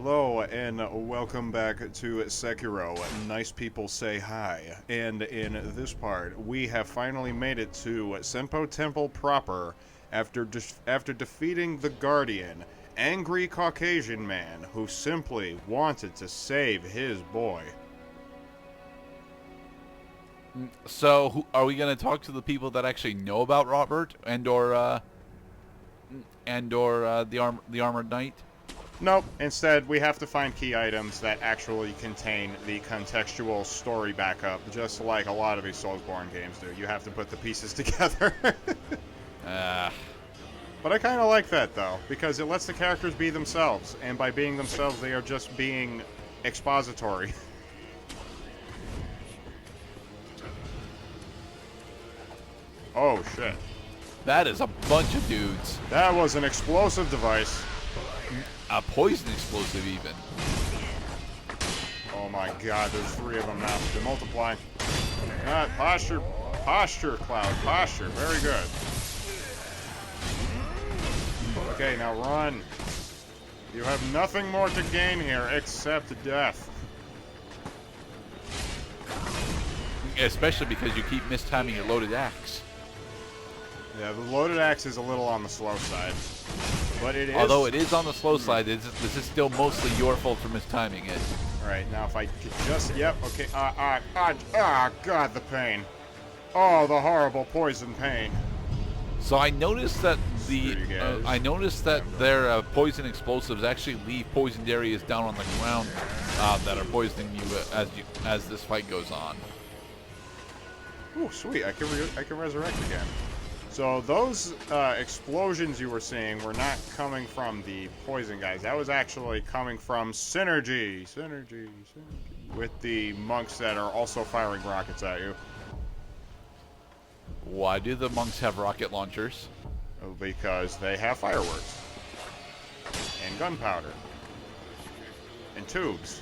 Hello and welcome back to Sekiro. Nice people say hi. And in this part, we have finally made it to Senpo Temple proper after defeating the Guardian, angry Caucasian man who simply wanted to save his boy. So, are we going to talk to the people that actually know about Robert and/or the Armored Knight? Nope. Instead, we have to find key items that actually contain the contextual story backup, just like a lot of these Soulsborne games do. You have to put the pieces together. But I kind of like that, though, because it lets the characters be themselves, and by being themselves, they are just being expository. Oh, shit. That is a bunch of dudes. That was an explosive device. A poison explosive, even. Oh my god, there's three of them now. They're multiplying. Posture cloud, posture, very good. Okay, now run. You have nothing more to gain here except death. Especially because you keep mistiming your loaded axe. Yeah, the loaded axe is a little on the slow side. But it is... Although it is on the slow side, this is still mostly your fault for mistiming it. Alright, now if I could just... Yep, okay. God, the pain. Oh, the horrible poison pain. So I noticed that their poison explosives actually leave poisoned areas down on the ground that are poisoning you as this fight goes on. Ooh, sweet! I can resurrect again. So those explosions you were seeing were not coming from the poison guys. That was actually coming from synergy with the monks that are also firing rockets at you. Why do the monks have rocket launchers? Because they have fireworks and gunpowder and tubes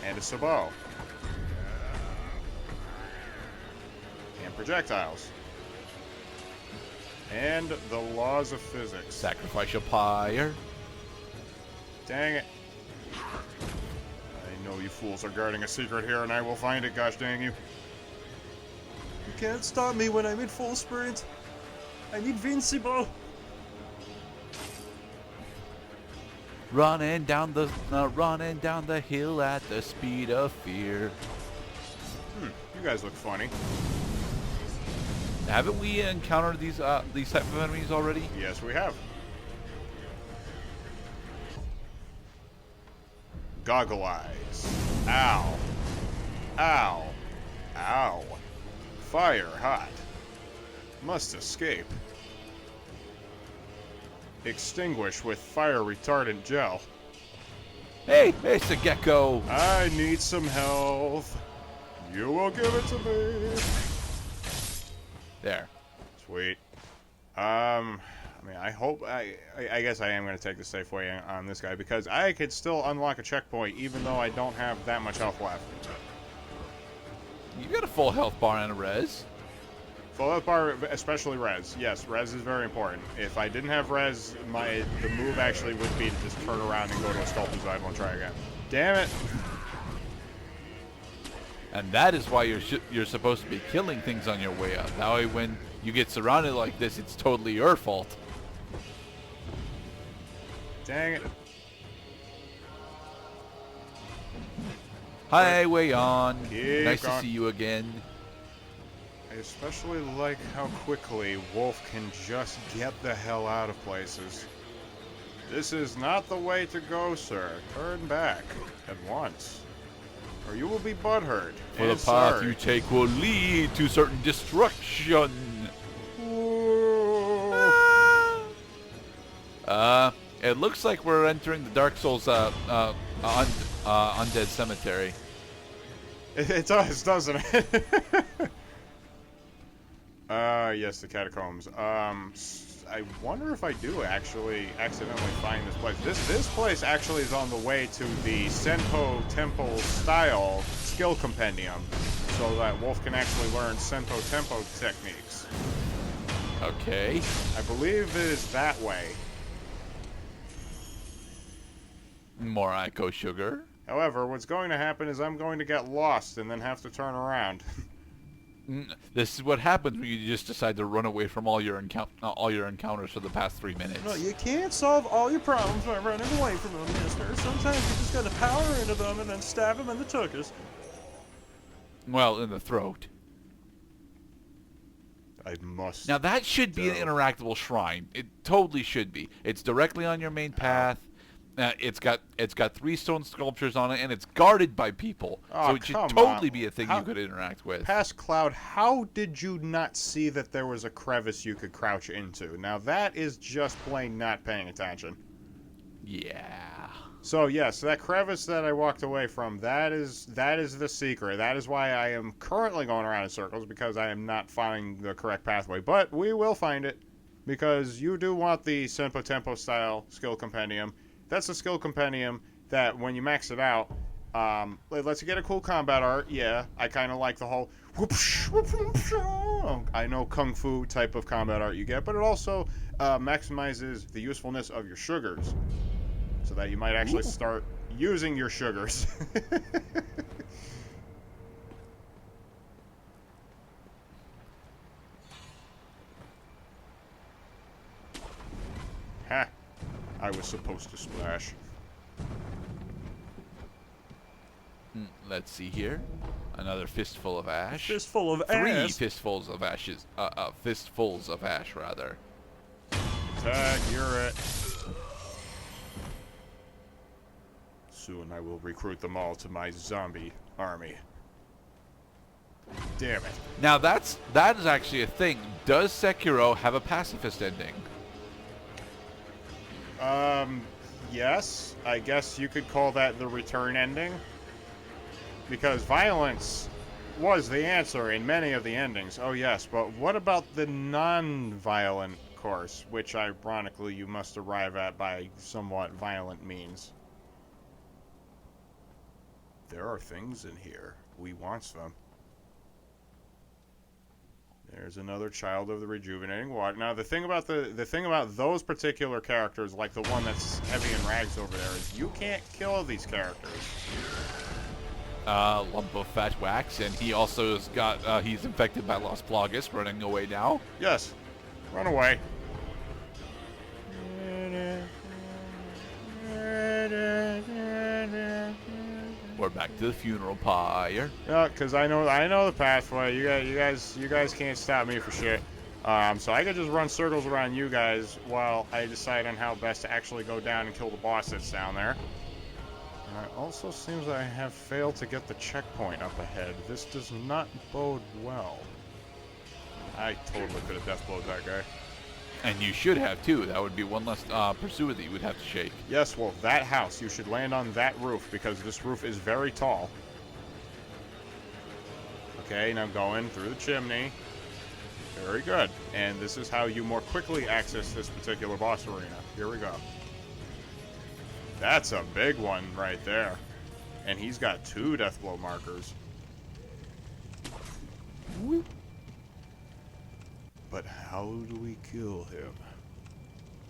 and a sabot and projectiles. And the laws of physics. Sacrificial pyre. Dang it. I know you fools are guarding a secret here, and I will find it, gosh dang you. You can't stop me when I'm in full sprint. I'm invincible. Running down the hill at the speed of fear. You guys look funny. Haven't we encountered these type of enemies already? Yes, we have. Goggle eyes. Ow. Ow. Ow. Fire hot. Must escape. Extinguish with fire retardant gel. Hey, it's a gecko. I need some health. You will give it to me. There. Sweet. I mean, I guess I am going to take the safe way on this guy, because I could still unlock a checkpoint even though I don't have that much health left. You got a full health bar and a res. Full health bar, especially res. Yes, res is very important. If I didn't have res, the move actually would be to just turn around and go to a Sculptor's Idol and try again. Damn it! And that is why you're supposed to be killing things on your way out. That way when you get surrounded like this, it's totally your fault. Dang it. Highway on. Keep Nice going. to see you again. I especially like how quickly Wolf can just get the hell out of places. This is not the way to go, sir. Turn back at once, or you will be butthurt. For the path you take will lead to certain destruction. It looks like we're entering the Dark Souls undead cemetery. It does, doesn't it? Yes, the catacombs. I wonder if I do actually accidentally find this place. This place actually is on the way to the Senpo Temple style skill compendium, so that Wolf can actually learn Senpo Tempo techniques. Okay. I believe it is that way. More Ico sugar. However, what's going to happen is I'm going to get lost and then have to turn around. This is what happens when you just decide to run away from all your encounters for the past 3 minutes. No, you can't solve all your problems by running away from them, mister. Sometimes you just gotta power into them and then stab them in the tuchus. Well, in the throat. I must. Now that should be an interactable shrine. It totally should be. It's directly on your main path. It's got 3 stone sculptures on it, and it's guarded by people. Oh, so it should come totally on. be a thing How- you could interact with. Past Cloud, how did you not see that there was a crevice you could crouch into? Now that is just plain not paying attention. Yeah. So yes, that crevice that I walked away from, that is the secret. That is why I am currently going around in circles, because I am not finding the correct pathway. But we will find it, because you do want the Senpo Tempo style skill compendium. That's a skill compendium that when you max it out, it lets you get a cool combat art. Yeah, I kind of like the whole whoopsh, whoopsh, whoopsh. I know kung fu type of combat art you get, but it also maximizes the usefulness of your sugars, so that you might actually start using your sugars. Ha! I was supposed to splash. Let's see here. Another fistful of ash. Fistful of 3 ass. fistfuls of ashes. Fistfuls of ash, rather. Tag, you're it. Soon I will recruit them all to my zombie army. Damn it. Now that is actually a thing. Does Sekiro have a pacifist ending? Yes. I guess you could call that the return ending. Because violence was the answer in many of the endings. Oh yes, but what about the non-violent course, which ironically you must arrive at by somewhat violent means? There are things in here. We wants them. There's another child of the rejuvenating water. Now the thing about those particular characters, like the one that's heavy in rags over there, is you can't kill these characters. Lump of fat wax, and he also has got he's infected by Los Plagas, running away now. Yes. Run away. We're back to the funeral pyre. Yeah, because I know the pathway. You guys can't stop me for shit. So I could just run circles around you guys while I decide on how best to actually go down and kill the boss that's down there. And it also seems I have failed to get the checkpoint up ahead. This does not bode well. I totally could have deathblowed that guy. And you should have too. That would be one less pursuit that you would have to shake. Yes, well, that house, you should land on that roof because this roof is very tall. Okay, now going through the chimney. Very good. And this is how you more quickly access this particular boss arena. Here we go. That's a big one right there. And he's got 2 deathblow markers. Whoop. But how do we kill him?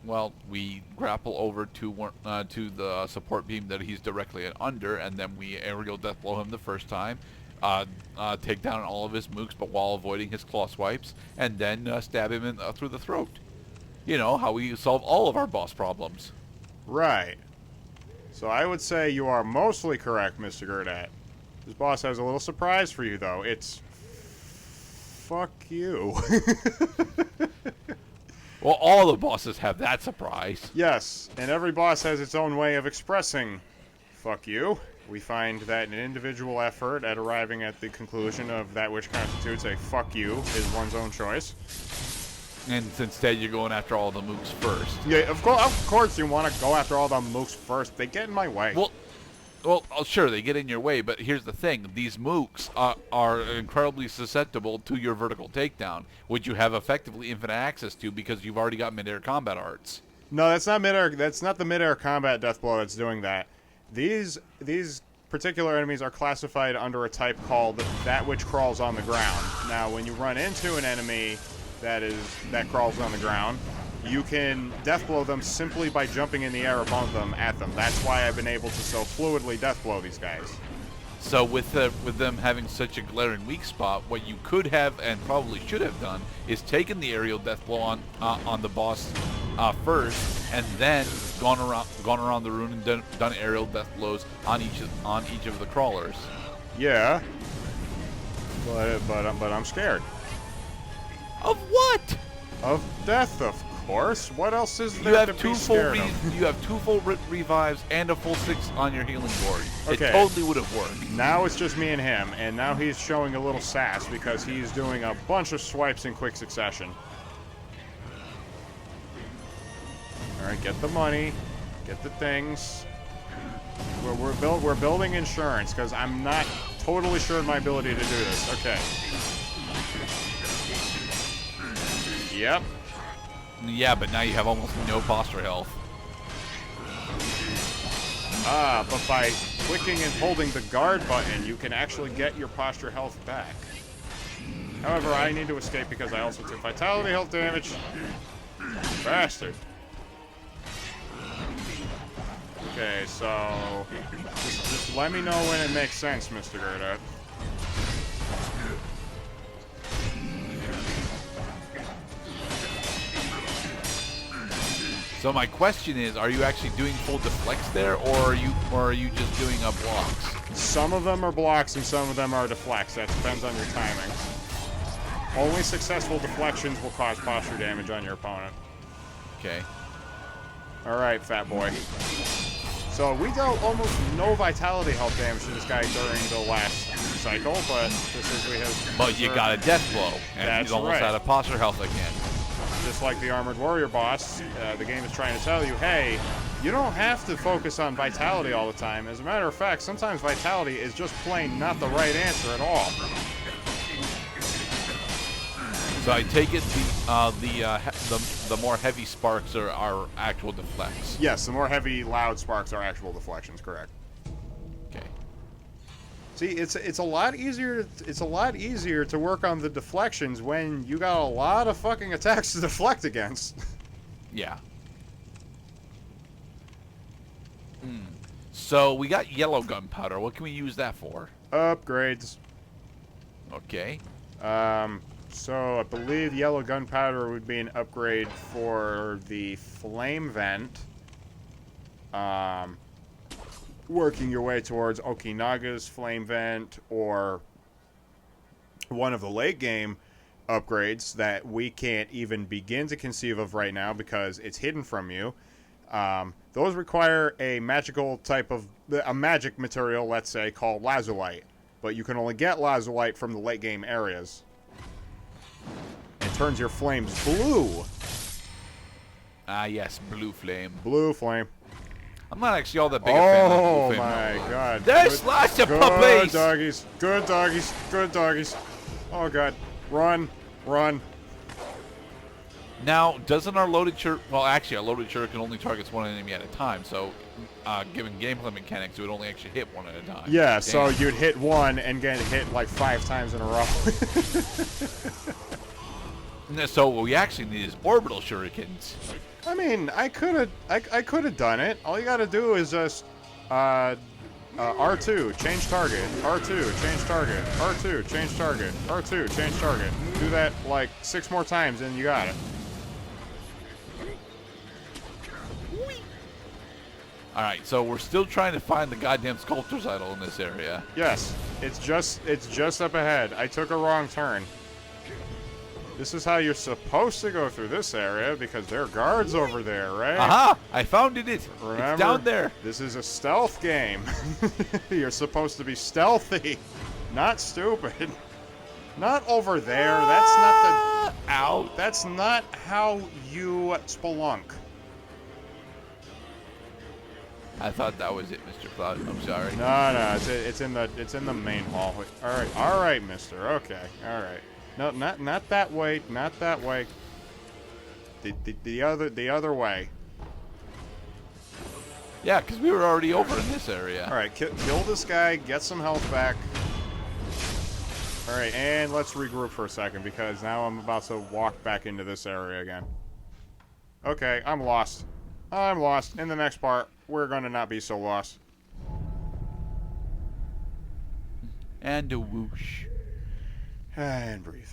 Well, we grapple over to the support beam that he's directly under, and then we aerial deathblow him the first time. Take down all of his mooks, but while avoiding his claw swipes, and then stab him through the throat. You know, how we solve all of our boss problems. Right. So I would say you are mostly correct, Mr. Gurdat. This boss has a little surprise for you, though. It's... fuck you. Well, all the bosses have that surprise. Yes, and every boss has its own way of expressing fuck you. We find that an individual effort at arriving at the conclusion of that which constitutes a fuck you is one's own choice. And instead you're going after all the mooks first. Yeah, of course you want to go after all the mooks first. They get in my way. Well, sure, they get in your way, but here's the thing. These mooks are incredibly susceptible to your vertical takedown, which you have effectively infinite access to because you've already got mid-air combat arts. No, that's not mid-air. That's not the mid-air combat deathblow that's doing that. These particular enemies are classified under a type called that which crawls on the ground. Now, when you run into an enemy that crawls on the ground, you can death blow them simply by jumping in the air above them at them. That's why I've been able to so fluidly death blow these guys. So with them having such a glaring weak spot, what you could have and probably should have done is taken the aerial death blow on the boss first, and then gone around the rune and done aerial death blows on each of the crawlers. Yeah, but I'm scared. Of what? Of death, of course. What else is there You have to two be full scared of? you have two full revives and a full 6 on your healing board. Okay. It totally would have worked. Now it's just me and him, and now he's showing a little sass because he's doing a bunch of swipes in quick succession. Alright, get the money. Get the things. We're building insurance, because I'm not totally sure of my ability to do this. Okay. Yep. Yeah, but now you have almost no posture health. Ah, but by clicking and holding the guard button, you can actually get your posture health back. However, I need to escape because I also took vitality health damage. Bastard. Okay, so just let me know when it makes sense, Mr. Gerda. So my question is, are you actually doing full deflects there, or are you just doing blocks? Some of them are blocks and some of them are deflects. That depends on your timing. Only successful deflections will cause posture damage on your opponent. Okay. Alright, fat boy. So we dealt almost no vitality health damage to this guy during the last cycle, but just as we have... But you got a death blow, and That's he's almost right. out of posture health again. Just like the Armored Warrior boss, the game is trying to tell you, hey, you don't have to focus on vitality all the time. As a matter of fact, sometimes vitality is just plain not the right answer at all. So I take it the more heavy sparks are actual deflects. Yes, the more heavy, loud sparks are actual deflections, correct. Okay. See, it's a lot easier. It's a lot easier to work on the deflections when you got a lot of fucking attacks to deflect against. Yeah. So we got yellow gunpowder. What can we use that for? Upgrades. Okay. So I believe yellow gunpowder would be an upgrade for the flame vent. Working your way towards Okinaga's flame vent, or one of the late game upgrades that we can't even begin to conceive of right now because it's hidden from you. Those require a magical type of a magic material, let's say, called lazulite, but you can only get lazulite from the late game areas. It turns your flames blue. Ah, yes, blue flame. Blue flame. I'm not actually all that big a fan of blue Oh flame. my god. There's lots of Good puppies! doggies. Good doggies. Good doggies. Oh god. Run. Run. Now, doesn't our loaded shuriken... Well, actually, our loaded shuriken only targets one enemy at a time, so given gameplay mechanics, it would only actually hit one at a time. Yeah, Damn. so you'd hit one and get hit like 5 times in a row. So what we actually need is orbital shurikens. I mean, I could have done it. All you gotta do is just R2, change target, R2, change target, R2, change target, R2, change target. Do that like 6 more times and you got it. Alright, so we're still trying to find the goddamn sculptor's idol in this area. Yes, it's just up ahead. I took a wrong turn. This is how you're supposed to go through this area because there are guards over there, right? Aha! I found it! Remember, It's down there! This is a stealth game. You're supposed to be stealthy, not stupid. Not over there. That's not the... Ow! That's not how you spelunk. I thought that was it, Mr. Cloud. I'm sorry. No, it's in the main hall. All right, Mister. Okay, all right. No, not that way. Not that way. The other way. Yeah, because we were already over in this area. All right, kill this guy. Get some health back. All right, and let's regroup for a second because now I'm about to walk back into this area again. Okay, I'm lost. I'm lost. In the next part, we're gonna not be so lost. And a whoosh. And breathe.